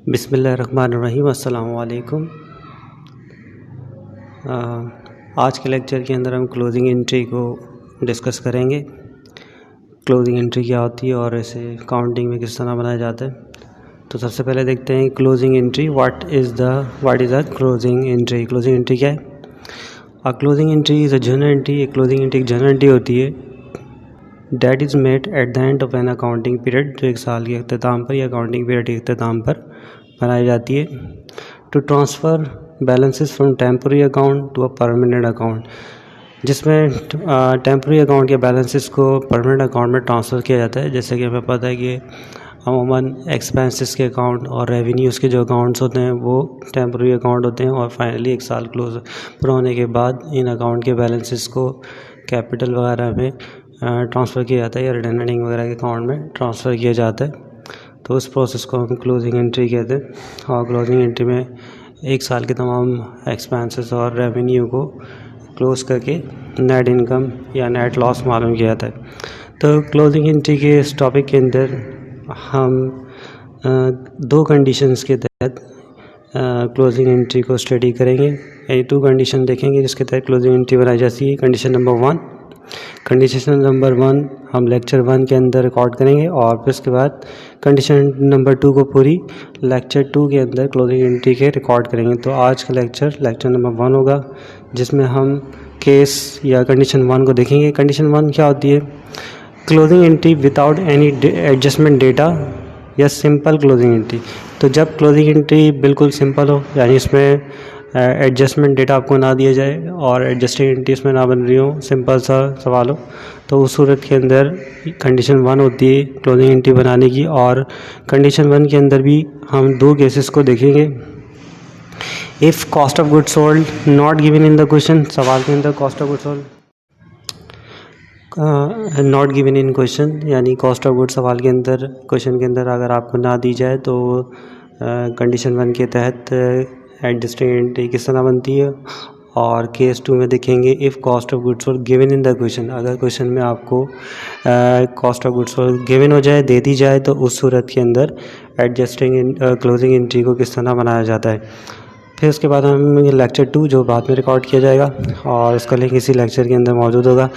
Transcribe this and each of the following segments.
बिस्मिल्लाहिर्रहमानिर्रहीम। अस्सलामु अलैकुम। आज के लेक्चर के अंदर हम क्लोजिंग एंट्री को डिस्कस करेंगे। क्लोजिंग एंट्री क्या होती है और इसे काउंटिंग में किस तरह बनाया जाता है। तो सबसे पहले देखते हैं closing entry. What is a closing entry. Closing entry क्या है? Closing entry is a journal entry. Closing entry एक जर्नल एंट्री होती है that is made at the end of an accounting period, जो एक साल के अख्ताम पर या अकाउंटिंग पीरियड के अख्ताम पर बनाई जाती है। To transfer balances from temporary account to a permanent account, जिसमें टेम्प्रेरी अकाउंट के बैलेंसेस को परमानेंट अकाउंट में ट्रांसफ़र किया जाता है। जैसे कि हमें पता है कि अमूमन एक्सपेंसेस के अकाउंट और रेवेन्यूज़ के जो अकाउंट्स होते हैं वो टेम्प्रेरी अकाउंट होते हैं, और फाइनली एक साल क्लोज पूरा होने के बाद इन अकाउंट के बैलेंसेस को कैपिटल वगैरह में ट्रांसफ़र किया जाता है या रिटेनिंग वगैरह के अकाउंट में ट्रांसफ़र किया जाता है। तो उस प्रोसेस को हम क्लोजिंग एंट्री कहते हैं। और क्लोजिंग एंट्री में एक साल के तमाम एक्सपेंसेस और रेवेन्यू को क्लोज करके नेट इनकम या नेट लॉस मालूम किया जाता है। तो क्लोजिंग एंट्री के इस टॉपिक के अंदर हम दो कंडीशंस के तहत क्लोजिंग एंट्री को स्टडी करेंगे। यानी टू कंडीशन देखेंगे जिसके तहत क्लोजिंग एंट्री बनाई जाती है। कंडीशन नंबर वन हम लेक्चर 1 के अंदर रिकॉर्ड करेंगे, और फिर उसके बाद कंडीशन नंबर 2 को पूरी लेक्चर 2 के अंदर क्लोजिंग एंट्री के रिकॉर्ड करेंगे। तो आज का लेक्चर नंबर 1 होगा, जिसमें हम केस या कंडीशन 1 को देखेंगे। कंडीशन 1 क्या होती है? Closing entry without any adjustment data या सिंपल क्लोजिंग एंट्री। तो जब क्लोजिंग एंट्री बिल्कुल सिंपल हो, यानी इसमें एडजस्टमेंट डेटा आपको ना दिया जाए और एडजस्टिंग एंट्री इसमें ना बन रही हो, सिंपल सा सवाल हो, तो उस सूरत के अंदर कंडीशन 1 होती है क्लोजिंग एंट्री बनाने की। और कंडीशन 1 के अंदर भी हम दो केसेस को देखेंगे। If cost of goods sold not given in the question, सवाल के अंदर cost of goods sold not given in question, यानी कॉस्ट ऑफ गुड्स सवाल के अंदर क्वेश्चन के अंदर अगर आपको ना दी जाए तो कंडीशन 1 के तहत एडजस्टिंग एंट्री किस तरह बनती है। और केस 2 में देखेंगे if cost of goods sold given in the question, अगर क्वेश्चन में आपको cost of goods sold given हो जाए, दे दी जाए, तो उस सूरत के अंदर एडजस्टिंग क्लोजिंग एंट्री को किस तरह बनाया जाता है। फिर उसके बाद हम लेक्चर 2 जो बाद में रिकॉर्ड किया जाएगा और उसका लिंक इसी लेक्चर के अंदर मौजूद होगा।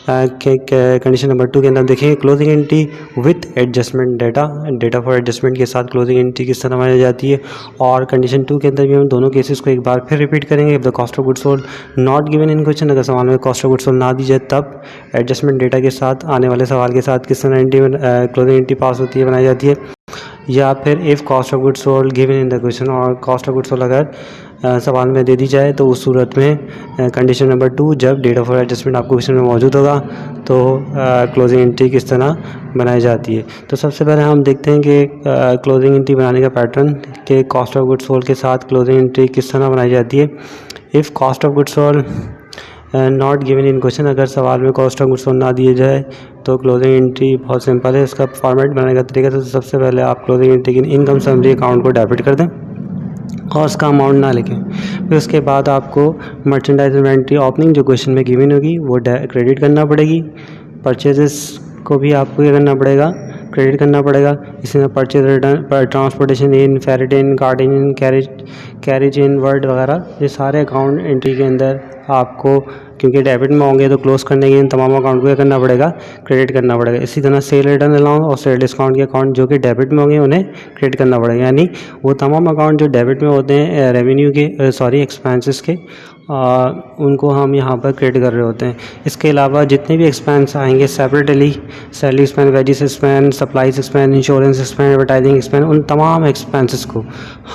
कंडीशन नंबर 2 के अंदर देखेंगे closing entry with adjustment data for adjustment के साथ क्लोजिंग एंट्री किस तरह बनाई जाती है। और कंडीशन 2 के अंदर भी हम दोनों केसेस को एक बार फिर रिपीट करेंगे। If the cost of goods sold not given in question, अगर सवाल में कॉस्ट ऑफ गुड्स सोल्ड ना दी जाए तब एडजस्टमेंट डेटा के साथ आने वाले सवाल के साथ किस तरह एंट्री क्लोजिंग एंट्री पास होती है, बनाई जाती है। या फिर if cost of goods sold given in the question, और कॉस्ट ऑफ गुड्स सोल्ड अगर सवाल में दे दी जाए तो उस सूरत में कंडीशन नंबर 2 जब डेटा फॉर एडजस्टमेंट आपको क्वेश्चन में मौजूद होगा तो क्लोजिंग एंट्री किस तरह बनाई जाती है। तो सबसे पहले हम देखते हैं कि क्लोजिंग एंट्री बनाने का पैटर्न कि कॉस्ट ऑफ गुड्स सोल्ड के साथ क्लोजिंग एंट्री किस तरह बनाई जाती है। If cost of goods sold not given in question, अगर सवाल में कॉस्ट ऑफ गुड्स सोल्ड ना दिए जाए तो क्लोजिंग एंट्री बहुत सिंपल है। इसका फॉर्मेट बनाने का तरीका तो सबसे पहले आप क्लोजिंग एंट्री की इनकम समरी अकाउंट को डेबिट कर दें और उसका अमाउंट ना लिखें। फिर उसके बाद आपको मर्चेंडाइज इन्वेंट्री ओपनिंग जो क्वेश्चन में गिवन होगी वो क्रेडिट करना पड़ेगी। परचेजेस को भी आपको क्या करना पड़ेगा, क्रेडिट करना पड़ेगा। इसी में purchase return, transportation in, freight in, carting in, carriage in, वर्ड वगैरह, ये सारे अकाउंट एंट्री के अंदर आपको, क्योंकि डेबिट में होंगे तो क्लोज करने के इन तमाम अकाउंट को क्या करना पड़ेगा, क्रेडिट करना पड़ेगा। इसी तरह सेल रिटर्न अलाउंस और सेल डिस्काउंट के अकाउंट जो कि डेबिट में होंगे उन्हें क्रेडिट करना पड़ेगा। यानी वो तमाम अकाउंट जो डेबिट में होते हैं रेवेन्यू के एक्सपेंसेस के, उनको हम यहाँ पर क्रेडिट कर रहे होते हैं। इसके अलावा जितने भी एक्सपेंस आएंगे separately, salary expense, wages expense, supplies expense, insurance expense, advertising expense, उन तमाम एक्सपेंसेस को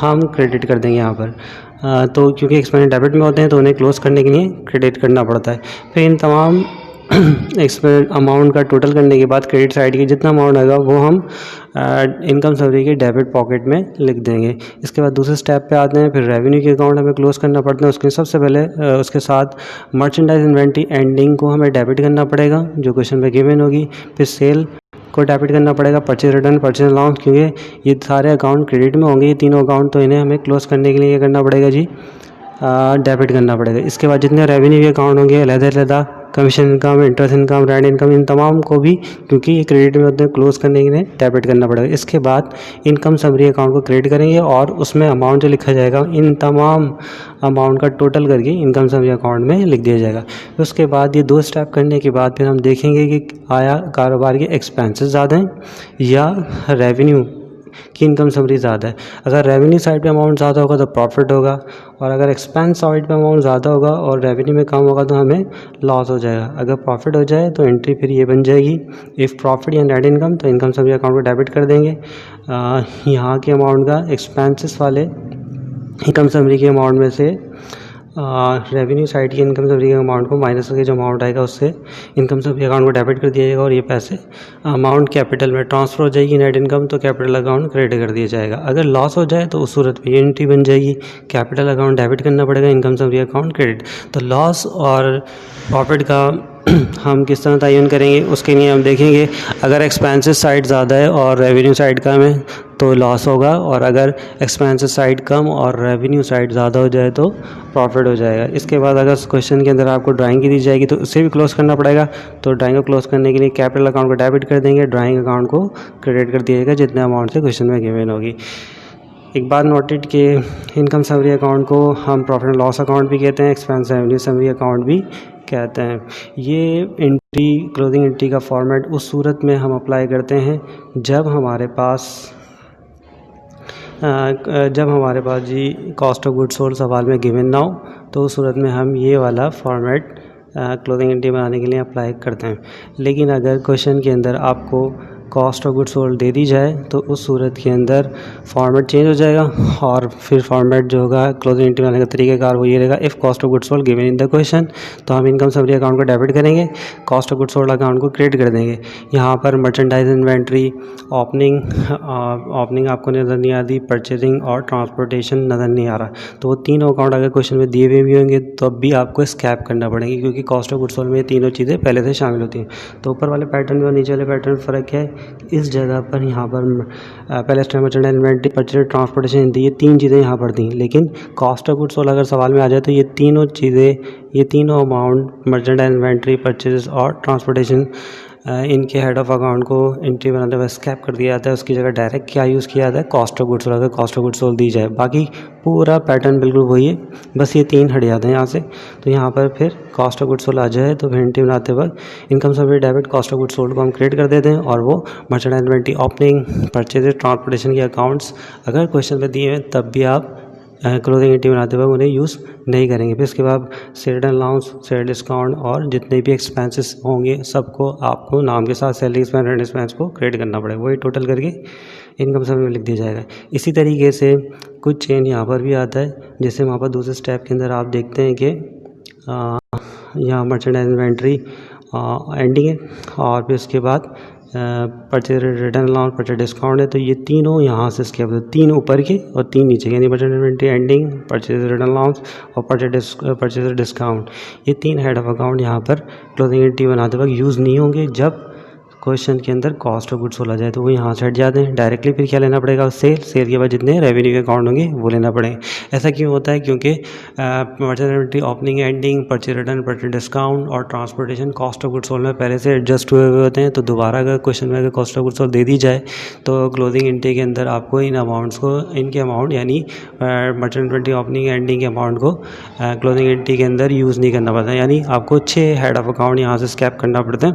हम क्रेडिट कर देंगे यहाँ पर। तो क्योंकि एक्सपेंस डेबिट में होते हैं तो उन्हें क्लोज करने के लिए क्रेडिट करना पड़ता है। फिर इन तमाम एक्सपेंस अमाउंट का टोटल करने के बाद क्रेडिट साइड की जितना अमाउंट आएगा वो हम इनकम समरी के डेबिट पॉकेट में लिख देंगे। इसके बाद दूसरे स्टेप पे आते हैं। फिर रेवेन्यू के अकाउंट हमें क्लोज करना पड़ता है। उसके सबसे पहले उसके साथ मर्चेंडाइज इन्वेंट्री एंडिंग को हमें डेबिट करना पड़ेगा जो क्वेश्चन में गिवन होगी। फिर सेल को डेबिट करना पड़ेगा, परचेज रिटर्न, परचेज अलाउंस, क्योंकि ये सारे अकाउंट क्रेडिट में होंगे ये तीनों अकाउंट, तो इन्हें हमें क्लोज करने के लिए क्या करना पड़ेगा जी, डेबिट करना पड़ेगा। इसके बाद जितने रेवेन्यू के अकाउंट होंगे अलग-अलग commission income, interest income, rent income, इन तमाम को भी क्योंकि ये क्रेडिट में होते हैं क्लोज करने के लिए डेबिट करना पड़ेगा। इसके बाद इनकम समरी अकाउंट को क्रिएट करेंगे और उसमें अमाउंट जो लिखा जाएगा इन तमाम अमाउंट का टोटल करके इनकम समरी अकाउंट में लिख दिया जाएगा। उसके बाद ये 2 स्टेप करने के बाद फिर हम देखेंगे कि आया कारोबार के एक्सपेंसेस ज़्यादा हैं या रेवेन्यू की इनकम समरी ज़्यादा है। अगर रेवेन्यू साइड पे अमाउंट ज़्यादा होगा तो प्रॉफिट होगा, और अगर एक्सपेंस साइड पे अमाउंट ज़्यादा होगा और रेवेन्यू में कम होगा तो हमें लॉस हो जाएगा। अगर प्रॉफिट हो जाए तो एंट्री फिर ये बन जाएगी, इफ़ प्रॉफिट या नेट इनकम, तो इनकम समरी अकाउंट को डेबिट कर देंगे। यहाँ के अमाउंट का एक्सपेंसेस वाले इनकम समरी के अमाउंट में से रेवेन्यू साइड की इनकम समरी के अमाउंट को माइनस करके जो अमाउंट आएगा उससे इनकम समरी अकाउंट को डेबिट कर दिया जाएगा, और ये पैसे अमाउंट कैपिटल में ट्रांसफ़र हो जाएगी। नेट इनकम तो कैपिटल अकाउंट क्रेडिट कर दिया जाएगा। अगर लॉस हो जाए तो उस सूरत में ये एंट्री बन जाएगी, कैपिटल अकाउंट डेबिट करना पड़ेगा, इनकम समरी अकाउंट क्रेडिट। तो लॉस और प्रॉफिट का हम किस तरह तयन करेंगे उसके लिए हम देखेंगे। अगर एक्सपेंसेस साइड ज़्यादा है और रेवेन्यू साइड कम है तो लॉस होगा, और अगर एक्सपेंसेस साइड कम और रेवेन्यू साइड ज़्यादा हो जाए तो प्रॉफिट हो जाएगा। इसके बाद अगर क्वेश्चन के अंदर आपको ड्राइंग की दी जाएगी तो उसे भी क्लोज करना पड़ेगा। तो ड्राइंग को क्लोज करने के लिए कैपिटल अकाउंट को डेबिट कर देंगे, ड्राइंग अकाउंट को क्रेडिट कर दिया जाएगा जितने अमाउंट से क्वेश्चन में गिवन होगी। एक बात नोटेड कि इनकम समरी अकाउंट को हम प्रॉफिट एंड लॉस अकाउंट भी कहते हैं, एक्सपेंस रेवेन्यू समरी अकाउंट भी कहते हैं। ये एंट्री, क्लोजिंग एंट्री का फॉर्मेट उस सूरत में हम अप्लाई करते हैं जब हमारे पास जी कॉस्ट ऑफ गुड्स सोल्ड सवाल में गिवन ना हो, तो उस सूरत में हम ये वाला फॉर्मेट क्लोजिंग एंट्री बनाने के लिए अप्लाई करते हैं। लेकिन अगर क्वेश्चन के अंदर आपको कॉस्ट ऑफ गुड्स सोल्ड दे दी जाए तो उस सूरत के अंदर फॉर्मेट चेंज हो जाएगा, और फिर फॉर्मेट जो होगा क्लोजिंग एंट्री बनाने का तरीक़ाकार वो ये रहेगा, if cost of goods sold given in the question, तो हम इनकम समरी अकाउंट को डेबिट करेंगे, cost of goods sold account को क्रेडिट कर देंगे। यहाँ पर मर्चेंडाइज इन्वेंट्री, ओपनिंग आपको नज़र नहीं आती, परचेजिंग और ट्रांसपोर्टेशन नज़र नहीं आ रहा, तो वो तीनों अकाउंट अगर क्वेश्चन में दिए हुए भी होंगे तो अब भी आपको स्कैप करना पड़ेंगे, क्योंकि कॉस्ट ऑफ गुड्स सोल्ड में ये तीनों चीज़ें पहले से शामिल होती हैं। तो ऊपर वाले पैटर्न में और नीचे वाले पैटर्न में फ़र्क है, इस जगह पर यहाँ पर पहले step merchandise inventory, purchase, transportation दी, ये 3 चीज़ें यहाँ पर दी। लेकिन कॉस्ट ऑफ गुड्स सोल्ड अगर सवाल में आ जाए तो ये तीनों चीज़ें, ये तीनों अमाउंट मर्चेंडाइज इन्वेंट्री, परचेज और ट्रांसपोर्टेशन इनके हेड ऑफ अकाउंट को एंट्री बनाते हुए स्कैप कर दिया जाता है। उसकी जगह डायरेक्ट क्या यूज़ किया जाता है, कॉस्ट ऑफ गुड्स सोल्ड, अगर कॉस्ट ऑफ गुड्स सोल्ड दी जाए। बाकी पूरा पैटर्न बिल्कुल वही है, बस ये 3 हट जाते हैं यहाँ से। तो यहाँ पर फिर कॉस्ट ऑफ गुड्स सोल्ड आ जाए तो फिर एंट्री बनाते वक्त income summary debit, cost of goods sold को हम क्रिएट कर देते हैं, और वो merchandise inventory, opening, purchase, transportation के अकाउंट्स अगर क्वेश्चन में दिए हैं तब भी आप क्लोजिंग एंट्री बनाते वक्त उन्हें यूज़ नहीं करेंगे। फिर इसके बाद सेल अलाउंस, सेल डिस्काउंट और जितने भी एक्सपेंसेस होंगे सबको आपको नाम के साथ सैलरी एक्सपेंस, रेंट एक्सपेंस को क्रेडिट करना पड़ेगा, वही टोटल करके इनकम समरी में लिख दिया जाएगा। इसी तरीके से कुछ चेंज यहाँ पर भी आता है, जैसे वहाँ पर दूसरे स्टेप के अंदर आप देखते हैं कि यहाँ मर्चेंडाइज इन्वेंट्री एंडिंग है, और फिर उसके बाद purchase, return allowance, purchase discount है। तो ये तीनों यहाँ से इसके बाद 3 ऊपर के और 3 नीचे के, यानी merchandise inventory ending, purchase, return allowance और परचेज डिस्काउंट, ये 3 हेड ऑफ अकाउंट यहाँ पर क्लोजिंग एंट्री बनाते वक्त यूज़ नहीं होंगे। जब क्वेश्चन के अंदर कॉस्ट ऑफ गुड्स सोल्ड आ जाए तो वो यहाँ से हट जाते हैं डायरेक्टली। फिर क्या लेना पड़ेगा, सेल के बाद जितने रेवेन्यू के अकाउंट होंगे वो लेना पड़ेंगे। ऐसा क्यों होता है, क्योंकि merchandise inventory, opening, ending, purchase, return, purchase discount और transportation cost of goods sold में पहले से एडजस्ट हुए हुए होते हैं। तो दोबारा अगर क्वेश्चन में अगर कॉस्ट ऑफ गुड्स सोल्ड दे दी जाए तो क्लोजिंग एंट्री के अंदर आपको इन अमाउंट्स को, इनके अमाउंट यानी मर्चेंडाइज इन्वेंट्री, ओपनिंग, एंडिंग के अमाउंट को क्लोजिंग एंट्री के अंदर यूज़ नहीं करना पड़ता, यानी आपको 6 हेड ऑफ अकाउंट यहाँ से स्कैप करना पड़ता है।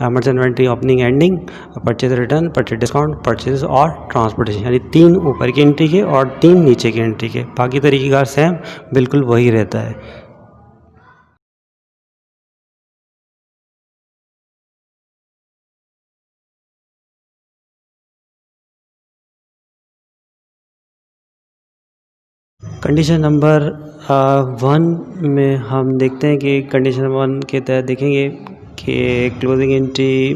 Merchandise inventory, opening, ending, purchase, return, purchase discount, purchase और ट्रांसपोर्टेशन, यानी 3 ऊपर की एंट्री के और 3 नीचे की एंट्री के। बाकी तरीक़ेकार सेम बिल्कुल वही रहता है। कंडीशन नंबर 1 में हम देखते हैं कि कंडीशन 1 के तहत देखेंगे कि closing entry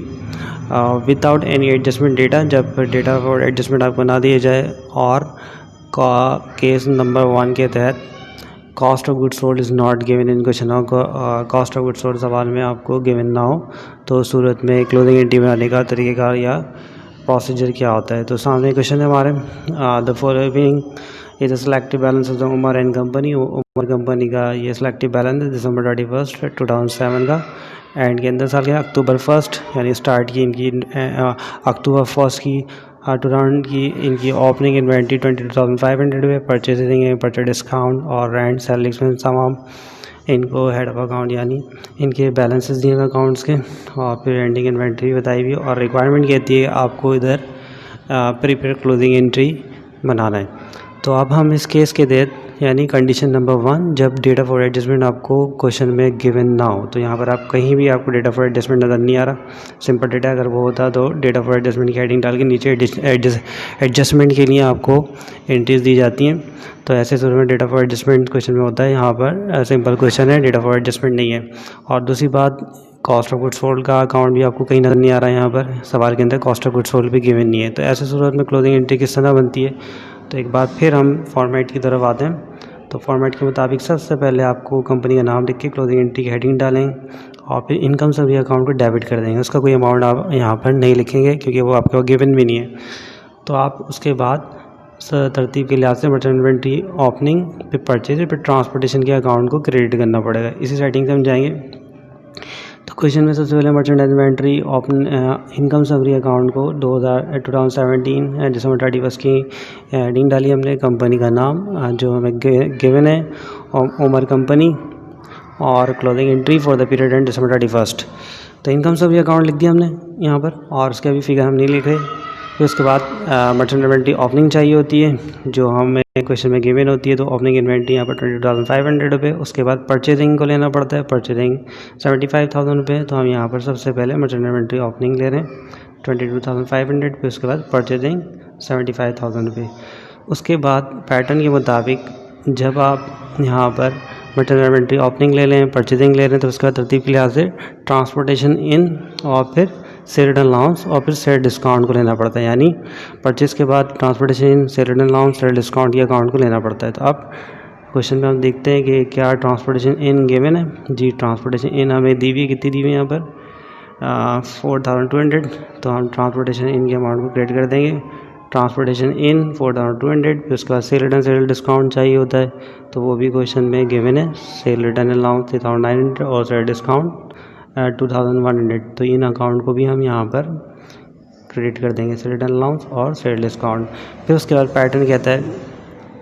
without any adjustment data, जब डेटा फॉर एडजस्टमेंट आपको ना दिए जाए, और केस नंबर 1 के तहत cost of goods sold is not given in question. Cost of goods sold सवाल में आपको गिवन ना हो तो सूरत में क्लोजिंग एंट्री बनाने का तरीक़ेकार या प्रोसीजर क्या होता है। तो सामने क्वेश्चन है हमारे, the following is selective balance of the Umar and company. Umar company का ये सिलेक्टिव बैलेंस है December 31, 2007 का, एंड के अंदर साल के अक्टूबर 1 यानी स्टार्ट की इनकी अक्टूबर 1 की टू राउंड की इनकी ओपनिंग इन्वेंट्री 22,500 पे, परचेजिंग परचेज डिस्काउंट और रेंट सैलरी एक्सपेंस तमाम इनको हेड ऑफ अकाउंट यानी इनके बैलेंसेस दिए अकाउंट्स के, और फिर एंडिंग इन्वेंट्री बताई हुई, और रिक्वायरमेंट कहती है आपको इधर प्रीपेड क्लोजिंग एंट्री बनाना है। तो अब हम इस केस के तहत यानी कंडीशन नंबर 1, जब डेटा फॉर एडजस्टमेंट आपको क्वेश्चन में गिवन ना हो, तो यहाँ पर आप कहीं भी आपको डेटा फॉर एडजस्टमेंट नज़र नहीं आ रहा, सिंपल डेटा अगर वो होता तो डेटा फॉर एडजस्टमेंट की हेडिंग डाल के नीचे एडजस्टमेंट के लिए आपको एंट्रीज दी जाती हैं। तो ऐसे सूरत में डेटा फॉर एडजस्टमेंट क्वेश्चन में होता है, यहाँ पर सिंपल क्वेश्चन है, डेटा फॉर एडजस्टमेंट नहीं है। और दूसरी बात, कॉस्ट ऑफ गुड्स सोल्ड का अकाउंट भी आपको कहीं नज़र नहीं आ रहा है, यहाँ पर सवाल के अंदर कॉस्ट ऑफ गुड्स सोल्ड भी गिवन नहीं है। तो ऐसे सूरत में क्लोजिंग एंट्री किस तरह बनती है, तो एक बार फिर हम फॉर्मेट की तरफ आते हैं। तो फॉर्मेट के मुताबिक सबसे पहले आपको कंपनी का नाम लिख के क्लोजिंग एंट्री की हेडिंग डालें, और फिर इनकम सभी अकाउंट को डेबिट कर देंगे। उसका कोई अमाउंट आप यहाँ पर नहीं लिखेंगे क्योंकि वो आपको गिवन भी नहीं है। तो आप उसके बाद तरतीब के लिहाज से मर्चेंट इन्वेंट्री ओपनिंग, फिर परचेज, फिर ट्रांसपोर्टेशन के अकाउंट को क्रेडिट करना पड़ेगा। इसी सेटिंग से हम जाएंगे। तो क्वेश्चन में सबसे पहले merchant inventory open income summary account को 2017 दिसंबर 31 की हेडिंग डाली हमने, कंपनी का नाम जो हमें गिवन है ओमर कंपनी, और closing entry for the period end December 31। तो इनकम समरी अकाउंट लिख दिया हमने यहाँ पर, और उसके अभी फिगर हम नहीं लिख रहे। फिर उसके बाद मर्चेंट इन्वेंट्री ओपनिंग चाहिए होती है जो हमें क्वेश्चन में गिवन होती है। तो ओपनिंग इन्वेंट्री यहाँ पर 22,500 रुपये। उसके बाद परचेजिंग को लेना पड़ता है, परचेजिंग 75,000 रुपये। तो हम यहाँ पर सबसे पहले मर्चेंट इन्वेंट्री ओपनिंग ले रहे हैं 22,500 रुपये, उसके बाद परचेजिंग 75,000 रुपये। उसके बाद पैटर्न के मुताबिक जब आप यहाँ पर मर्चेंट इन्वेंट्री ओपनिंग ले लें, परचेजिंग ले रहे हैं, तो उसके बाद तरतीब के लिहाज से ट्रांसपोर्टेशन इन और फिर सेल रिटर्न अलाउंस और फिर सेल डिस्काउंट को लेना पड़ता है। यानी परचेज के बाद transportation, cell return allowance, sale discount के अकाउंट को लेना पड़ता है। तो अब क्वेश्चन में हम देखते हैं कि क्या ट्रांसपोर्टेशन इन गिवन है। जी, ट्रांसपोर्टेशन इन हमें दी हुई है, कितनी दी हुई है यहाँ पर 4,200। तो हम ट्रांसपोर्टेशन इन के अमाउंट को क्रेडिट कर देंगे, ट्रांसपोर्टेशन इन 4,200। फिर उसके बाद सेल रिटर्न सेल डिस्काउंट चाहिए होता है, तो वो भी क्वेश्चन में गिवन है, सेल रिटर्न अलाउंस 3,900 और सेल डिस्काउंट 2,100। तो इन अकाउंट को भी हम यहाँ पर क्रेडिट कर देंगे, सेल रिटर्न अलाउंस और सेल डिस्काउंट। फिर उसके बाद पैटर्न कहता है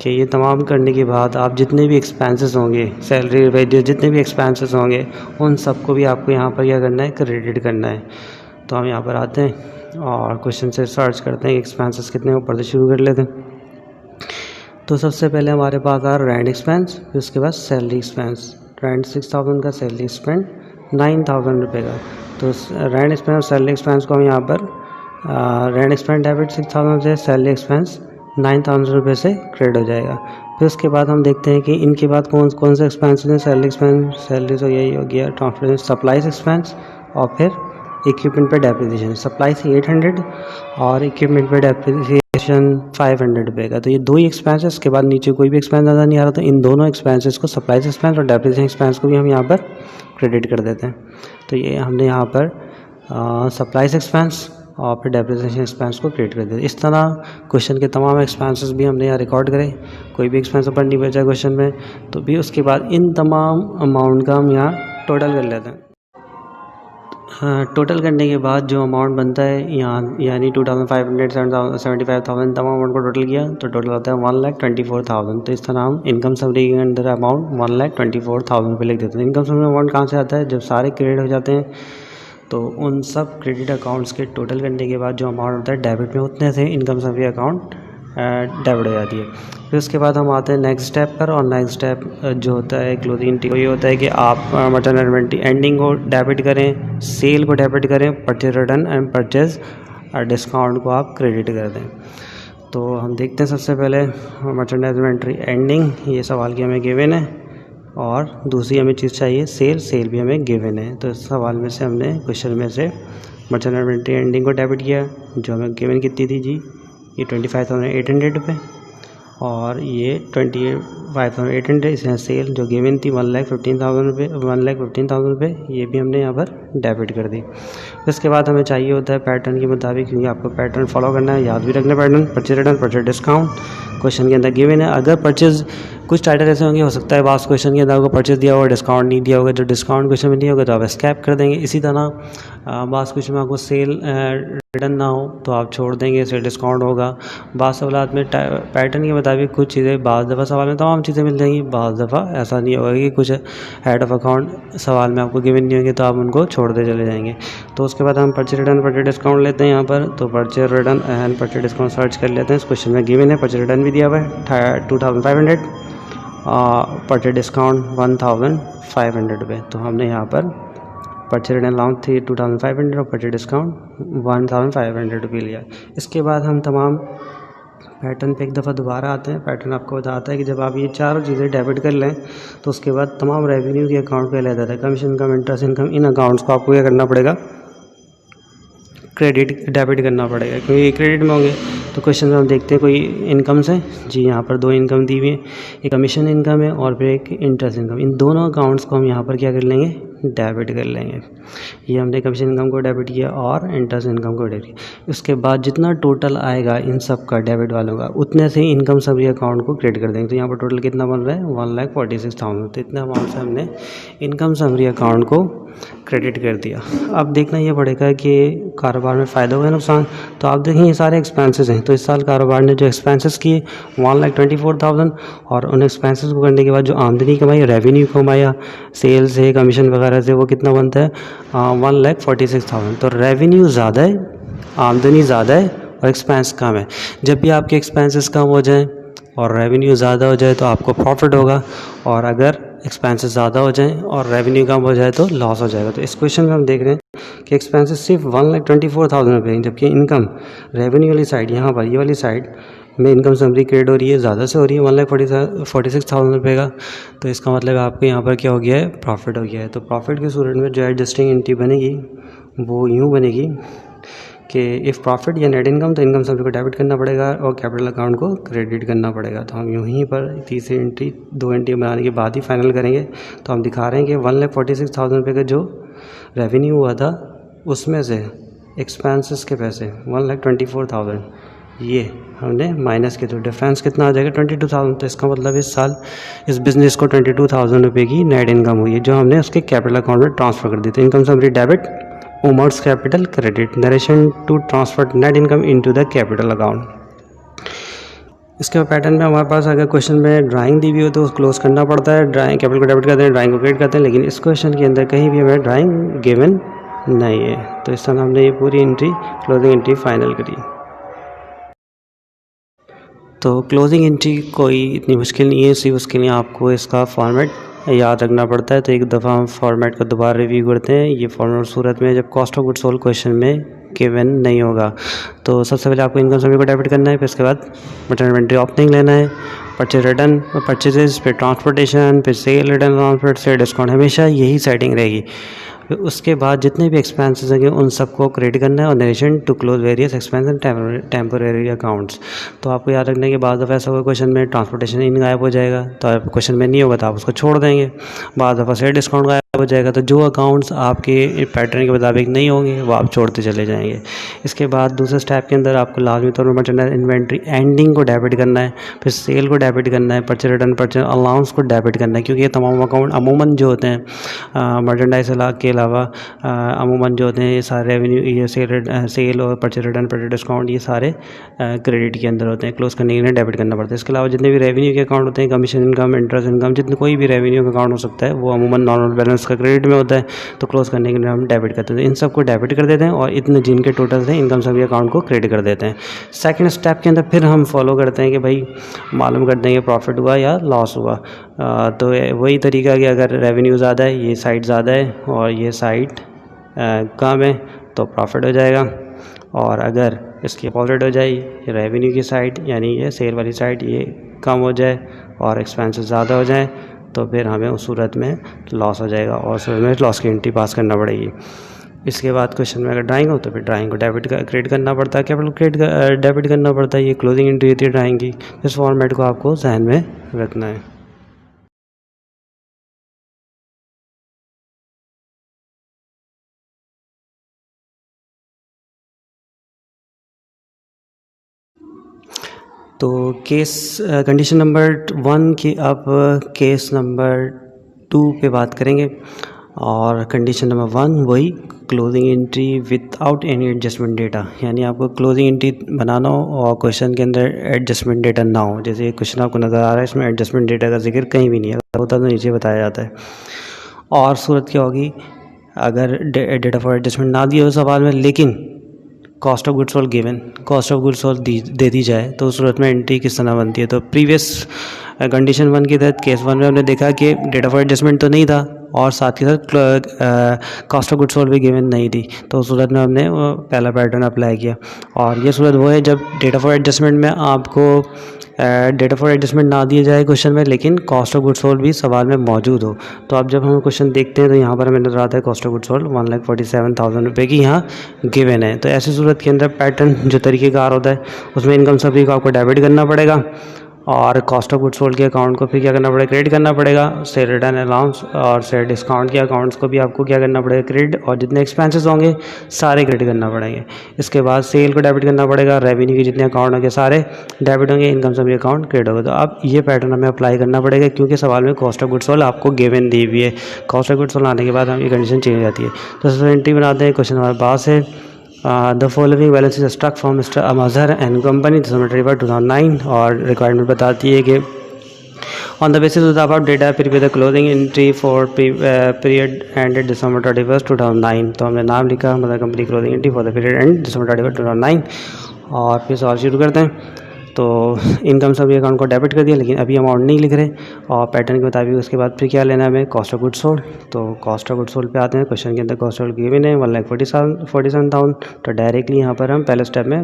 कि ये तमाम करने के बाद आप जितने भी एक्सपेंसेस होंगे, सैलरी वेजेस जितने भी एक्सपेंसेस होंगे, उन सबको भी आपको यहाँ पर क्या करना है, क्रेडिट करना है। तो हम यहाँ पर आते हैं और क्वेश्चन से सर्च करते हैं एक्सपेंसेस कितने, ऊपर से शुरू कर लेते हैं। तो सबसे पहले हमारे पास आ रहा रेंट एक्सपेंस, फिर उसके बाद सैलरी एक्सपेंस। रेंट 6,000 का, सैलरी एक्सपेंस 9,000 रुपये का। तो रेंट एक्सपेंस और सैलरी एक्सपेंस को हम यहाँ पर रेंट एक्सपेंस डेबिट 6,000 से, सैलरी एक्सपेंस 9,000 रुपये से क्रेडिट हो जाएगा। फिर उसके बाद हम देखते हैं कि इनके बाद कौन कौन से एक्सपेंस हैं। सैलरी एक्सपेंस, सैलरी तो यही हो गया, ट्रांसपोर्टेशन, सप्लाईज एक्सपेंस और फिर इक्विपमेंट पे डेप्रिसिएशन। सप्लाई से 800 और इक्विपमेंट पे डेप्रिसिएशन 500 रुपये का। तो ये दो ही एक्सपेंस है, इसके बाद नीचे कोई भी एक्सपेंस ज़्यादा नहीं आ रहा। तो इन दोनों एक्सपेंसेस को, सप्लाईज एक्सपेंस और डेप्रिसिएशन एक्सपेंस को भी हम यहाँ पर क्रेडिट कर देते हैं। तो ये हमने यहाँ पर सप्लाईज एक्सपेंस और फिर डेप्रिसिएशन एक्सपेंस को क्रिएट कर दिया। इस तरह क्वेश्चन के तमाम एक्सपेंसेस भी हमने यहाँ रिकॉर्ड करें, कोई भी एक्सपेंस ऊपर नहीं बचा क्वेश्चन में। तो भी उसके बाद इन तमाम अमाउंट का हम यहाँ टोटल कर लेते हैं। टोटल करने के बाद जो अमाउंट बनता है यहाँ, यानी 2,500, 75,000 तमाम अमाउंट को टोटल किया तो टोटल होता है 1,24,000। तो इस तरह हम इनकम समरी के अंदर अमाउंट 1,24,000 रुपये लिख देते हैं। इनकम समरी अमाउंट कहाँ से आता है, जब सारे क्रेडिट हो जाते हैं तो उन सब क्रेडिट अकाउंट्स के टोटल करने के बाद जो अमाउंट होता है डेबिट में, उतने से इनकम समरी अकाउंट डेबिट हो जाती है। फिर उसके बाद हम आते हैं नेक्स्ट स्टेप पर, और नेक्स्ट स्टेप जो होता है क्लोजिंग एंट्री, ये होता है कि आप मर्चेंट इन्वेंट्री एंडिंग को डेबिट करें, सेल को डेबिट करें, purchase return and purchase discount को आप क्रेडिट कर दें। तो हम देखते हैं सबसे पहले मर्चेंट इन्वेंट्री एंडिंग, ये सवाल की हमें गिवन है, और दूसरी हमें चीज़ चाहिए सेल, सेल भी हमें गिवन है। तो इस सवाल में से हमने क्वेश्चन में से मर्चेंट इन्वेंट्री एंडिंग को डेबिट किया, जो हमें गिवन कितनी थी जी, ये 25,800 रुपये, और ये 25,800। इसमें सेल जो गिवन थी 1,15,000 रुपये, 1,15,000 रुपये, ये भी हमने यहाँ पर डेबिट कर दी। इसके बाद हमें चाहिए होता है पैटर्न के मुताबिक, क्योंकि आपको पैटर्न फॉलो करना है, याद भी रखना pattern, purchase return, purchase discount question के अंदर गिवन है। अगर परचेज कुछ टाइटल ऐसे होंगे, हो सकता है बास क्वेश्चन के अंदर आपको परचेज दिया होगा, डिस्काउंट नहीं दिया होगा, जो डिस्काउंट क्वेश्चन में नहीं होगा तो आप स्कैप कर देंगे। इसी तरह बास क्वेश्चन में आपको सेल रिटर्न ना हो तो आप छोड़ देंगे, सेल डिस्काउंट होगा। बास सवाल में पैटर्न के मुताबिक कुछ चीज़ें बाज़ दफ़ा सवाल में तमाम चीज़ें मिल जाएंगी, बाज़ दफ़ा ऐसा नहीं होगा कि कुछ हेड ऑफ अकाउंट सवाल में आपको गिवन नहीं होंगे तो आप उनको छोड़ते चले जाएंगे। तो उसके बाद हम परचेज रिटर्न परचेज डिस्काउंट लेते हैं यहाँ पर। तो purchase return and purchase discount search कर लेते हैं। इस क्वेश्चन में गिवन है, परचेज रिटर्न भी दिया हुआ है 2500, परचेज डिस्काउंट 1500 रुपये। तो हमने यहाँ पर परचेज रिटर्न अलाउंस थी 2500 और परचेज डिस्काउंट 1500 रुपये लिया। इसके बाद हम तमाम पैटर्न पे एक दफ़ा दोबारा आते हैं। पैटर्न आपको बताता है कि जब आप ये चारों चीज़ें डेबिट कर लें तो उसके बाद तमाम रेवेन्यू के अकाउंट पे ले जाता है, कमीशन इनकम, इंटरेस्ट इनकम, इन अकाउंट्स को आपको क्या करना पड़ेगा, क्रेडिट डेबिट करना पड़ेगा, क्योंकि ये क्रेडिट में होंगे। तो क्वेश्चन में हम देखते हैं कोई इनकम्स है जी, यहाँ पर दो इनकम दी हुई है, एक कमीशन इनकम है और फिर एक इंटरेस्ट इनकम। इन दोनों अकाउंट्स को हम यहाँ पर क्या कर लेंगे, डेबिट कर लेंगे। ये हमने कमीशन इनकम को डेबिट किया और इंटरेस्ट इनकम को डेबिट किया। उसके बाद जितना टोटल आएगा इन सब का डेबिट वालों का, उतने से इनकम समरी अकाउंट को क्रेडिट कर देंगे। तो यहाँ पर टोटल कितना बन रहा है, 1,46,000। तो इतना अमाउंट से हमने इनकम समरी अकाउंट को क्रेडिट कर दिया। अब देखना ये पड़ेगा कि कारोबार में फ़ायदा हुआ है नुकसान। तो आप देखें ये सारे एक्सपेंसेस हैं। तो इस साल कारोबार ने जो एक्सपेंसेस किए 1,24,000 और उन एक्सपेंसेस को करने के बाद जो आमदनी कमाई, रेवेन्यू कमाया सेल से, कमीशन वगैरह से, वो कितना बनता है 1,46,000। तो रेवेन्यू ज़्यादा है, आमदनी ज़्यादा है और एक्सपेंस कम है। जब भी आपके एक्सपेंसेस कम हो जाएँ और रेवेन्यू ज़्यादा हो जाए तो आपको प्रॉफिट होगा, और अगर एक्सपेंसेस ज़्यादा हो जाएं और रेवेन्यू कम हो जाए तो लॉस हो जाएगा। तो इस क्वेश्चन में हम देख रहे हैं कि एक्सपेंसेस सिर्फ 1,24,000 रुपये, जबकि इनकम रेवेन्यू वाली साइड, यहाँ पर ये वाली साइड में इनकम समरी क्रिएट हो रही है, ज़्यादा से हो रही है 1,46,000 रुपये का। तो इसका मतलब आपको यहाँ पर क्या हो गया है, प्रॉफिट हो गया है। तो प्रॉफिट की सूरत में जो एडजस्टिंग एंट्री बनेगी वो यूँ बनेगी कि इफ़ प्रॉफिट या नेट इनकम, तो इनकम समरी को डेबिट करना पड़ेगा और कैपिटल अकाउंट को क्रेडिट करना पड़ेगा। तो हम यूँ ही पर तीसरी एंट्री, दो एंट्री बनाने के बाद ही फाइनल करेंगे। तो हम दिखा रहे हैं कि 1,46,000 रुपये का जो रेवेन्यू हुआ था उसमें से एक्सपेंसेस के पैसे 1,24,000 ये हमने माइनस किए। तो डिफरेंस कितना आ जाएगा 22,000। तो इसका मतलब इस साल इस बिज़नेस को 22,000 रुपये की नेट इनकम हुई है, जो हमने उसके कैपिटल अकाउंट में ट्रांसफ़र कर दी। तो income summary debit, Umer's capital credit, narration to transfer net income into the capital account। इसके पैटर्न में हमारे पास अगर क्वेश्चन में ड्राइंग दी हुई हो तो क्लोज करना पड़ता है, ड्राइंग कैपिटल को डेबिट करते हैं, ड्राइंग को क्रेडिट करते हैं। लेकिन इस क्वेश्चन के अंदर कहीं भी हमें ड्राइंग गिवन नहीं है, तो इस तरह हमने ये पूरी एंट्री, क्लोजिंग एंट्री फाइनल करी। तो क्लोजिंग एंट्री कोई इतनी मुश्किल नहीं है, सिर्फ उसके लिए आपको इसका फॉर्मेट याद रखना पड़ता है। तो एक दफ़ा हम फॉर्मेट को दोबारा रिव्यू करते हैं। ये फॉर्मेट सूरत में जब cost of goods sold question में गिवन नहीं होगा, तो सबसे पहले आपको इनकम समरी को डेबिट करना है, फिर उसके बाद मटेरियल इन्वेंटरी ओपनिंग लेना है, परचेज रिटर्न, परचेजेस, फिर ट्रांसपोर्टेशन, फिर सेल रिटर्न अलाउंस, फिर सेल डिस्काउंट, हमेशा यही सेटिंग रहेगी। फिर उसके बाद जितने भी एक्सपेंसेस होंगे उन सबको क्रेडिट करना है और narration to close various expense and temporary accounts. तो आपको याद रखना है कि बाद दफ़ा ऐसा होगा क्वेश्चन में ट्रांसपोर्टेशन इन गायब हो जाएगा, तो क्वेश्चन में नहीं होगा तो आप उसको छोड़ देंगे। बाद दफ़ा सेल डिस्काउंट गायब हो जाएगा, तो जो अकाउंट्स आपके पैटर्न के मुताबिक नहीं होंगे वो आप छोड़ते चले जाएंगे। इसके बाद दूसरे स्टेप के अंदर आपको लाजमी तौर पर मर्चेंडाइज इन्वेंट्री एंडिंग को डेबिट करना है, फिर सेल को डेबिट करना है, परचेज रिटर्न, परचेज अलाउंस को डेबिट करना है, क्योंकि ये तमाम अकाउंट अमूमन जो होते हैं मर्चेंडाइज के अलावा अमूमन जो होते हैं ये सारे रेवेन्यू, ये सेल और परचेज रिटर्न, परचेज डिस्काउंट, ये सारे क्रेडिट के अंदर होते हैं, क्लोज करने के लिए डेबिट करना पड़ता है। इसके अलावा जितने भी रेवेन्यू के अकाउंट होते हैं, कमीशन इनकम, इंटरेस्ट इनकम, जितने कोई भी रेवेन्यू का अकाउंट हो सकता है वो अमूमन नॉर्मल बैलेंस का क्रेडिट में होता है, तो क्लोज करने के लिए हम डेबिट करते हैं। इन सबको डेबिट कर देते हैं और इतने जिनके टोटल थे इनकम सभी अकाउंट को क्रेडिट कर देते हैं। सेकंड स्टेप के अंदर फिर हम फॉलो करते हैं कि भाई मालूम करते हैं कि प्रॉफिट हुआ या लॉस हुआ। तो वही तरीका कि अगर रेवेन्यू ज़्यादा है, ये साइड ज़्यादा है और ये साइड कम है तो प्रॉफिट हो जाएगा, और अगर इसकी अपोजिट हो जाए रेवेन्यू की साइड यानी ये सेल वाली साइड ये कम हो जाए और एक्सपेंसेस ज़्यादा हो जाए तो फिर हमें उस सूरत में लॉस हो जाएगा और उस सूरत में लॉस की एंट्री पास करना पड़ेगी। इसके बाद क्वेश्चन में अगर ड्राइंग हो तो फिर ड्राइंग को क्रेडिट करना पड़ता है, कैपिटल क्रेडिट डेबिट करना पड़ता है। ये क्लोजिंग एंट्री होती है ड्राइंग की। इस फॉर्मेट को आपको जहन में रखना है। तो कंडीशन नंबर 1 की अब केस नंबर 2 पे बात करेंगे। और कंडीशन नंबर 1 वही closing entry without any adjustment data, यानी आपको क्लोजिंग एंट्री बनाना हो और क्वेश्चन के अंदर एडजस्टमेंट डेटा ना हो। जैसे क्वेश्चन आपको नज़र आ रहा है, इसमें एडजस्टमेंट डेटा का जिक्र कहीं भी नहीं है, अगर होता तो नीचे बताया जाता है। और सूरत क्या होगी, अगर डेटा फॉर एडजस्टमेंट ना दिए हो सवाल में, लेकिन cost of goods sold given, cost of goods sold दे दी जाए, तो उस सूरत में एंट्री किस तरह बनती है। तो प्रीवियस कंडीशन 1 के तहत केस 1 में हमने देखा कि डेटा फॉर एडजस्टमेंट तो नहीं था और साथ के साथ कॉस्ट ऑफ गुड्स सोल्ड भी गिवन नहीं थी, तो उस सूरत में हमने पहला पैटर्न अप्लाई किया। और ये सूरत वो है जब डेटा फॉर एडजस्टमेंट में आपको डेटा फॉर एडजस्टमेंट ना दिया जाए क्वेश्चन में, लेकिन कॉस्ट ऑफ गुड्स सोल्ड भी सवाल में मौजूद हो। तो अब जब हम क्वेश्चन देखते हैं तो यहाँ पर हमें नजर आता है कॉस्ट ऑफ गुड्स सोल्ड 1,47,000 रुपये की यहाँ गिवन है। तो ऐसी सूरत के अंदर पैटर्न जो तरीक़ेकार होता है, उसमें इनकम सभी को आपको डेबिट करना पड़ेगा और कॉस्ट ऑफ गुड्स सोल्ड के अकाउंट को फिर क्या करना पड़ेगा, क्रेडिट करना पड़ेगा। सेल रिटर्न अलाउंस और सेल डिस्काउंट के अकाउंट्स को भी आपको क्या करना पड़ेगा, क्रेडिट, और जितने एक्सपेंसेस होंगे सारे क्रेडिट करना पड़ेंगे। इसके बाद सेल को डेबिट करना पड़ेगा, रेवेन्यू के जितने अकाउंट होंगे सारे डेबिट होंगे, इनकम सभी अकाउंट क्रेडिट होगा। तो अब ये पैटर्न हमें अप्लाई करना पड़ेगा, क्योंकि सवाल में कॉस्ट ऑफ गुड्स सोल्ड आपको गिवन दी हुई है। कॉस्ट ऑफ गुड्स सोल्ड आने के बाद हम ये कंडीशन चेंज हो जाती है। तो सबसे एंट्री बनाते हैं, क्वेश्चन हमारे पास है the following balance is stuck from mister Amjhar and company December 2009, और रिक्वायरमेंट बताती है कि on the basis of the about data prepare the closing entry for period ended December 31, 2009। तो हमने नाम लिखा, mother company closing entry for the period end December 31, 2009। और फिर सवाल शुरू करते हैं। तो इनकम सभी अकाउंट को डेबिट कर दिया, लेकिन अभी अमाउंट नहीं लिख रहे और पैटर्न के मुताबिक उसके बाद फिर क्या लेना है हमें, कॉस्ट ऑफ गुड्स सोल्ड। तो कॉस्ट ऑफ गुड्स सोल्ड पे आते हैं। क्वेश्चन के अंदर कॉस्ट ऑफ गिवन है 1,47,000, तो डायरेक्टली यहाँ पर हम पहले स्टेप में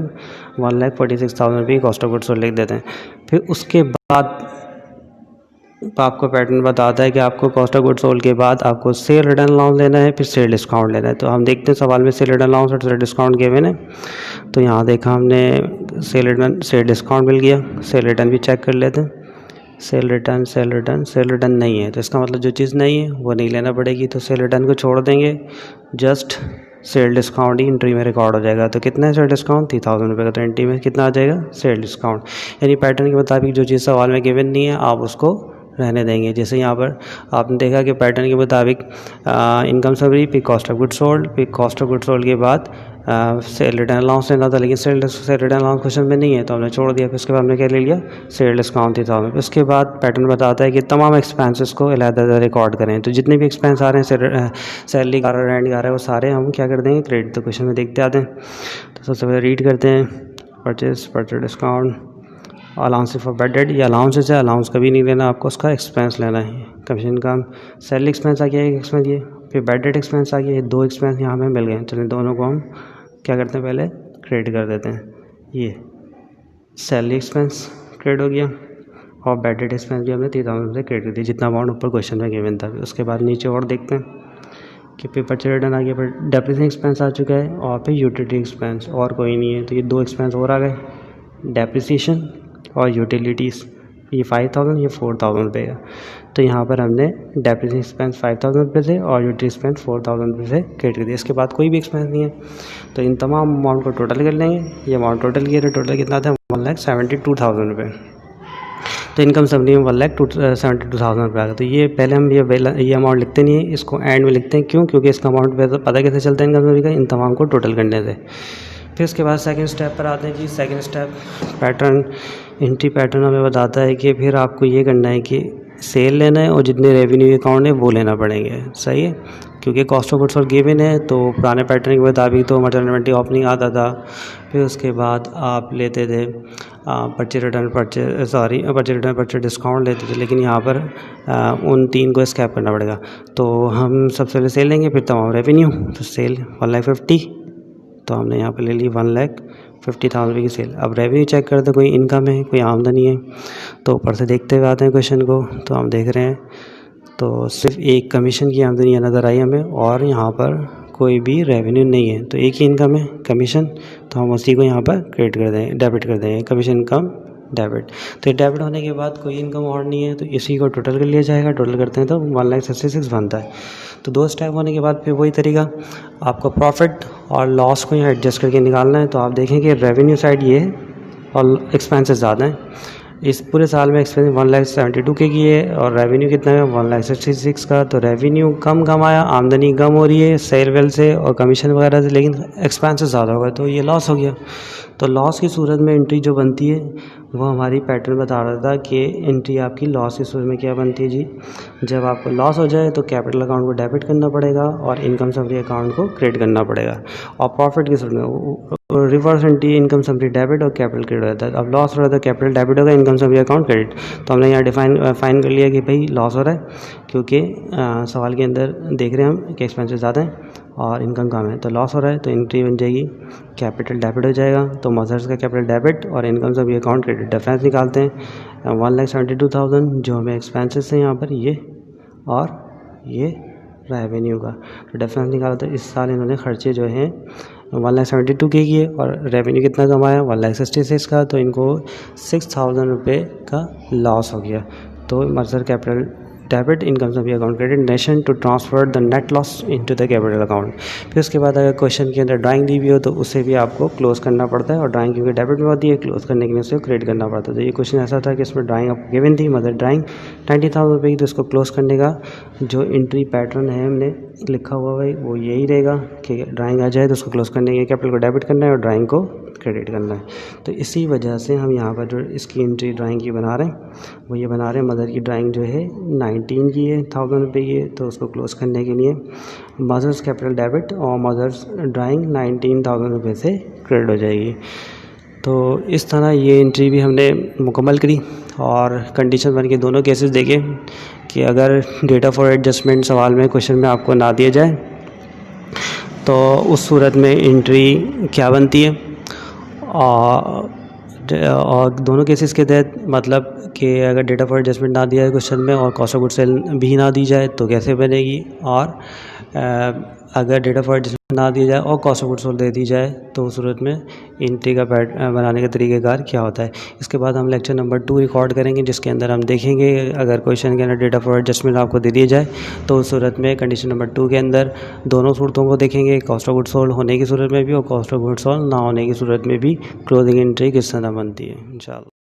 1,46,000 रुपये कॉस्ट ऑफ गुड्स सोल्ड लिख देते हैं। फिर उसके बाद आपको पैटर्न बताता है कि आपको कॉस्ट ऑफ गुड्स सोल्ड के बाद आपको सेल रिटर्न अलाउंस लेना है, फिर सेल डिस्काउंट लेना है। तो हम देखते हैं सवाल में सेल रिटर्न अलाउंस और सेल डिस्काउंट गिवन है। तो यहाँ देखा हमने सेल डिस्काउंट मिल गया, सेल रिटर्न भी चेक कर लेते हैं। सेल रिटर्न नहीं है, तो इसका मतलब जो चीज़ नहीं है वो नहीं लेना पड़ेगी, तो सेल रिटर्न को छोड़ देंगे, जस्ट सेल डिस्काउंट ही एंट्री में रिकॉर्ड हो जाएगा। तो कितना है सेल डिस्काउंट, 3,000 रुपये का, तो एंट्री में कितना आ जाएगा, सेल डिस्काउंट। यानी पैटर्न के मुताबिक जो चीज़ सवाल में गिवन नहीं है आप उसको रहने देंगे। जैसे यहाँ पर आपने देखा कि पैटर्न के मुताबिक इनकम समरी, फिर कॉस्ट ऑफ गुड्स सोल्ड, फिर कॉस्ट ऑफ गुड्स सोल्ड के बाद सेल रिटर्न अलाउंस लेना था, लेकिन सेल रिटर्न अलाउंस क्वेश्चन में नहीं है तो हमने छोड़ दिया। फिर उसके बाद हमने क्या ले लिया, सेल डिस्काउंट 3,000। उसके बाद पैटर्न बताता है कि तमाम एक्सपेंसेस को अलग-अलग रिकॉर्ड करें। तो जितने भी एक्सपेंस आ रहे हैं, सैलरी आ रहा है, रेंट आ रहा है, वो सारे हम क्या कर देंगे, क्रेडिट। तो क्वेश्चन में देखते आते हैं। तो सबसे पहले रीड करते हैं, purchase discount, allowance for bad debt, ये अलाउंसेस है, अलाउंस कभी नहीं लेना आपको, उसका एक्सपेंस लेना है। कमीशन का सैलरी एक्सपेंस आ गया, एक एक्सपेंस ये, फिर बैड डेट एक्सपेंस आ गया, ये 2 एक्सपेंस यहाँ हमें मिल गए। चलिए दोनों को हम क्या करते हैं, पहले क्रेडिट कर देते हैं। ये सैलरी एक्सपेंस क्रेडिट हो गया और बैड डेट एक्सपेंस भी हमने 3,000 से क्रेडिट कर दिया, जितना अमाउंट ऊपर क्वेश्चन में गिवन था। उसके बाद नीचे और देखते हैं कि फिर परचेज रिटर्न आ गया, फिर डेप्रिसिएशन एक्सपेंस आ चुका है और फिर यूटिलिटी एक्सपेंस, और कोई नहीं है। तो ये 2 एक्सपेंस और आ गए, डेप्रिसिएशन और यूटिलिटीज़, ये 5,000, ये 4,000 रुपये का। तो यहाँ पर हमने डेप्रिसिएशन एक्सपेंस 5,000 रुपये से और यूटिलिटी एक्सपेंस 4,000 रुपये से क्रेडिट कर दिया। इसके बाद कोई भी एक्सपेंस नहीं है, तो इन तमाम अमाउंट को टोटल कर लेंगे। ये अमाउंट टोटल किया, तो टोटल कितना था, 1,72,000 रुपये। तो इनकम समरी में 1,72,000 रुपये आ गया। तो ये पहले हम ये अमाउंट लिखते नहीं है, इसको एंड में लिखते हैं। क्यों, क्योंकि इसका अमाउंट पता कैसे चलता है इनकम समरी का, इन तमाम को टोटल करने से। फिर उसके बाद सेकंड स्टेप पर आते हैं जी। Second step pattern, entry pattern हमें बताता है कि फिर आपको ये करना है कि सेल लेना है और जितने रेवेन्यू अकाउंट है वो लेना पड़ेंगे। सही है, क्योंकि cost of goods sold given है, तो पुराने पैटर्न के मुताबिक तो मटर्निटी ओपनिंग आता था। फिर उसके बाद आप लेते थे परचेज रिटर्न परचेज डिस्काउंट लेते थे, लेकिन यहाँ पर उन 3 को स्कैप करना पड़ेगा। तो हम सबसे पहले सेल लेंगे, फिर तमाम रेवेन्यू। तो सेल 1,50,000, तो हमने यहाँ पे ले ली 1,50,000 रुपये की सेल। अब रेवेन्यू चेक करते, कोई इनकम है, कोई आमदनी है। तो ऊपर से देखते हुए आते हैं क्वेश्चन को, तो हम देख रहे हैं तो सिर्फ एक कमीशन की आमदनी नज़र आई हमें, और यहाँ पर कोई भी रेवेन्यू नहीं है। तो एक ही इनकम है, कमीशन, तो हम उसी को यहाँ पर क्रेडिट कर देंगे, डेबिट कर देंगे, कमीशन इनकम डेबिट। तो डेबिट होने के बाद कोई इनकम और नहीं है, तो इसी को टोटल कर लिया जाएगा। टोटल करते हैं तो 1,66,000 बनता है। तो 2 स्टेप होने के बाद फिर वही तरीका, आपको प्रॉफिट और लॉस को यहाँ एडजस्ट करके निकालना है। तो आप देखें कि रेवेन्यू साइड ये है और एक्सपेंसेस ज़्यादा हैं। इस पूरे साल में एक्सपेंस 1,72,000 की है और रेवेन्यू कितना है 1,66,000 का। तो रेवेन्यू कम कमाया, आमदनी कम हो रही है सेल वेल से और कमीशन वगैरह से, लेकिन एक्सपेंसेस ज़्यादा हो गए तो ये लॉस हो गया। तो लॉस की सूरत में एंट्री जो बनती है वो हमारी पैटर्न बता रहा था कि एंट्री आपकी लॉस की सूरत में क्या बनती है जी, जब आपको लॉस हो जाए तो कैपिटल अकाउंट को डेबिट करना पड़ेगा और इनकम समरी अकाउंट को क्रेडिट करना पड़ेगा। और प्रॉफिट की सूरत में reverse entry income summary debit और कैपिटल क्रेडिट हो जाता है। अब लॉस हो रहा था कैपिटल डेबिट होगा, इनकम समरी अकाउंट क्रेडिट। तो हमने यहाँ फाइन कर लिया कि भाई लॉस हो रहा है, क्योंकि सवाल के अंदर देख रहे हैं हम कि एक्सपेंसेस ज़्यादा हैं और इनकम कम है, तो लॉस हो रहा है तो एंट्री बन जाएगी कैपिटल डेबिट हो जाएगा। तो मदर्स का कैपिटल डेबिट और इनकम सभी अकाउंट क्रेडिट। डिफरेंस निकालते हैं 1,72,000 जो हमें एक्सपेंसेस हैं यहाँ पर ये, और ये रेवेन्यू का। तो डिफरेंस निकाला तो इस साल इन्होंने खर्चे जो हैं 1,72,000 के किए और रेवेन्यू कितना कमाया 1,66,000 का। तो इनको 6,000 रुपये का लॉस हो गया। तो मर्जर कैपिटल डेबिट इनकम सभी account credit nation to transfer the net loss into the capital account. फिर उसके बाद अगर क्वेश्चन के अंदर ड्राइंग दी हुई हो तो उसे भी आपको क्लोज करना पड़ता है, और ड्राइंग क्योंकि डेबिट में होती है क्लोज करने के लिए उसे क्रेडिट करना पड़ता है। तो ये क्वेश्चन ऐसा था कि इसमें ड्राइंग आपको गिवन थी, मदर ड्राइंग 90,000 रुपये की। तो इसको क्लोज करने का जो एंट्री पैटर्न है हमने लिखा हुआ भाई वो यही रहेगा कि ड्राइंग आ जाए तो उसको क्लोज करने के लिए कैपिटल को डेबिट करना है और ड्राइंग को क्रेडिट करना है। तो इसी वजह से हम यहाँ पर जो इसकी एंट्री ड्राइंग की बना रहे हैं वो ये बना रहे हैं। मदर की ड्राइंग जो है 19 की है 1,000 रुपये की है, तो उसको क्लोज करने के लिए मदर्स कैपिटल डेबिट और मदर्स ड्राइंग 19,000 रुपये से क्रेडिट हो जाएगी। तो इस तरह ये एंट्री भी हमने मुकम्मल करी। और कंडीशन 1 के दोनों केसेस देखे कि अगर डेटा फॉर एडजस्टमेंट सवाल में क्वेश्चन में आपको ना दिया जाए तो उस सूरत में एंट्री क्या बनती है, और दोनों केसेस के तहत मतलब कि अगर डेटा फॉर एडजस्टमेंट ना दिया है क्वेश्चन में और कॉस्ट ऑफ गुड्स सोल्ड भी ना दी जाए तो कैसे बनेगी, और अगर डेटा फॉर एडजस्टमेंट ना दिया जाए और कॉस्ट ऑफ गुड्स सोल्ड दे दी जाए तो उस सूरत में एंट्री का बनाने का तरीक़ेकार क्या होता है। इसके बाद हम लेक्चर नंबर 2 रिकॉर्ड करेंगे जिसके अंदर हम देखेंगे अगर क्वेश्चन के अंदर डेटा फॉर एडजस्टमेंट आपको दे दिया जाए तो उस सूरत में कंडीशन नंबर 2 के अंदर दोनों सूरतों को देखेंगे, कॉस्ट ऑफ गुड्स सोल्ड होने की सूरत में भी और कॉस्ट ऑफ गुड्स सोल्ड ना होने की सूरत में भी क्लोजिंग एंट्री किस तरह बनती है इंशाल्लाह।